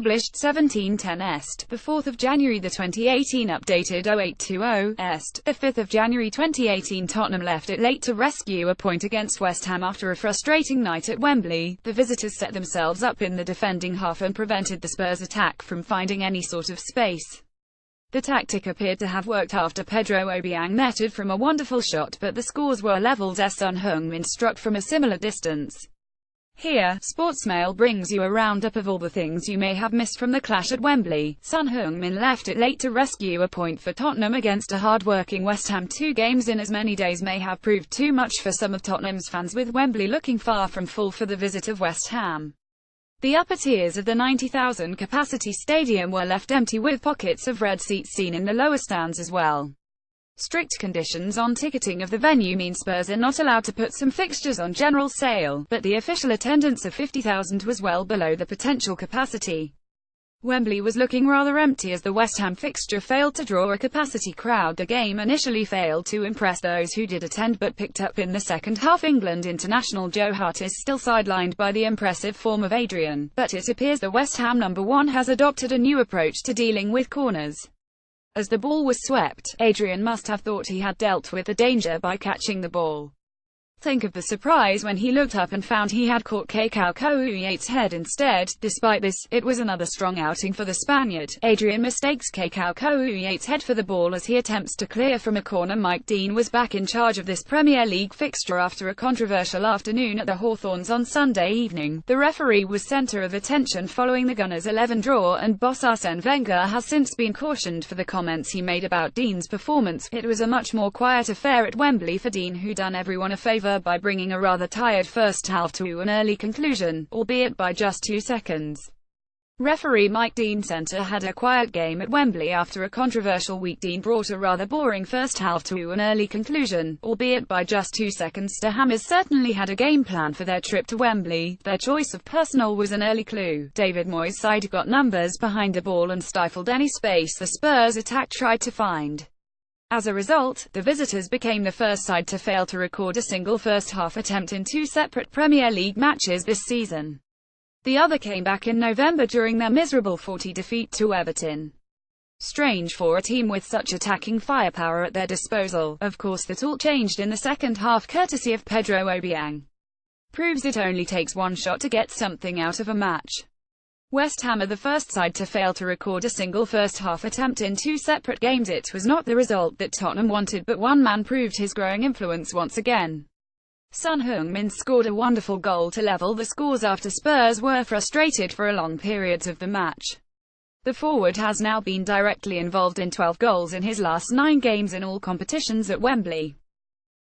published 1710 est, the 4th of January. The 2018 updated 0820 est, the 5th of January 2018. Tottenham left it late to rescue a point against West Ham after a frustrating night at Wembley. The visitors set themselves up in the defending half and prevented the Spurs attack from finding any sort of space. The tactic appeared to have worked after Pedro Obiang netted from a wonderful shot, but the scores were levelled as Son Heung-min struck from a similar distance. Here, Sportsmail brings you a roundup of all the things you may have missed from the clash at Wembley. Son Heung-min left it late to rescue a point for Tottenham against a hard-working West Ham. 2 games in as many days may have proved too much for some of Tottenham's fans, with Wembley looking far from full for the visit of West Ham. The upper tiers of the 90,000 capacity stadium were left empty, with pockets of red seats seen in the lower stands as well. Strict conditions on ticketing of the venue mean Spurs are not allowed to put some fixtures on general sale, but the official attendance of 50,000 was well below the potential capacity. Wembley was looking rather empty as the West Ham fixture failed to draw a capacity crowd. The game initially failed to impress those who did attend, but picked up in the second half. England international Joe Hart is still sidelined by the impressive form of Adrian, but it appears the West Ham number 1 has adopted a new approach to dealing with corners. As the ball was swept, Adrian must have thought he had dealt with the danger by catching the ball. Think of the surprise when he looked up and found he had caught Kouyate's head instead. Despite this, it was another strong outing for the Spaniard. Adrian mistakes Kouyate's head for the ball as he attempts to clear from a corner. Mike Dean was back in charge of this Premier League fixture after a controversial afternoon at the Hawthorns on Sunday evening. The referee was centre of attention following the Gunners' 11 draw, and boss Arsene Wenger has since been cautioned for the comments he made about Dean's performance. It was a much more quiet affair at Wembley for Dean, who done everyone a favour by bringing a rather tired first half to an early conclusion, albeit by just 2 seconds. Referee Mike Dean Centre had a quiet game at Wembley after a controversial week. Dean brought a rather boring first half to an early conclusion, albeit by just 2 seconds. The Hammers certainly had a game plan for their trip to Wembley. Their choice of personnel was an early clue. David Moyes' side got numbers behind the ball and stifled any space the Spurs attack tried to find. As a result, the visitors became the first side to fail to record a single first-half attempt in 2 separate Premier League matches this season. The other came back in November during their miserable 40 defeat to Everton. Strange for a team with such attacking firepower at their disposal. Of course, that all changed in the second half courtesy of Pedro Obiang. Proves it only takes one shot to get something out of a match. West Ham are the first side to fail to record a single first-half attempt in 2 separate games. It was not the result that Tottenham wanted, but one man proved his growing influence once again. Son Heung-min scored a wonderful goal to level the scores after Spurs were frustrated for long periods of the match. The forward has now been directly involved in 12 goals in his last 9 games in all competitions at Wembley.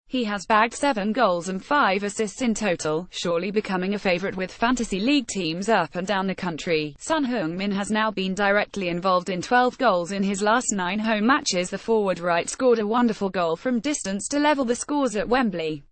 He has bagged 7 goals and 5 assists in total, surely becoming a favourite with fantasy league teams up and down the country. Son Heung-min has now been directly involved in 12 goals in his last 9 home matches. The forward right scored a wonderful goal from distance to level the scores at Wembley.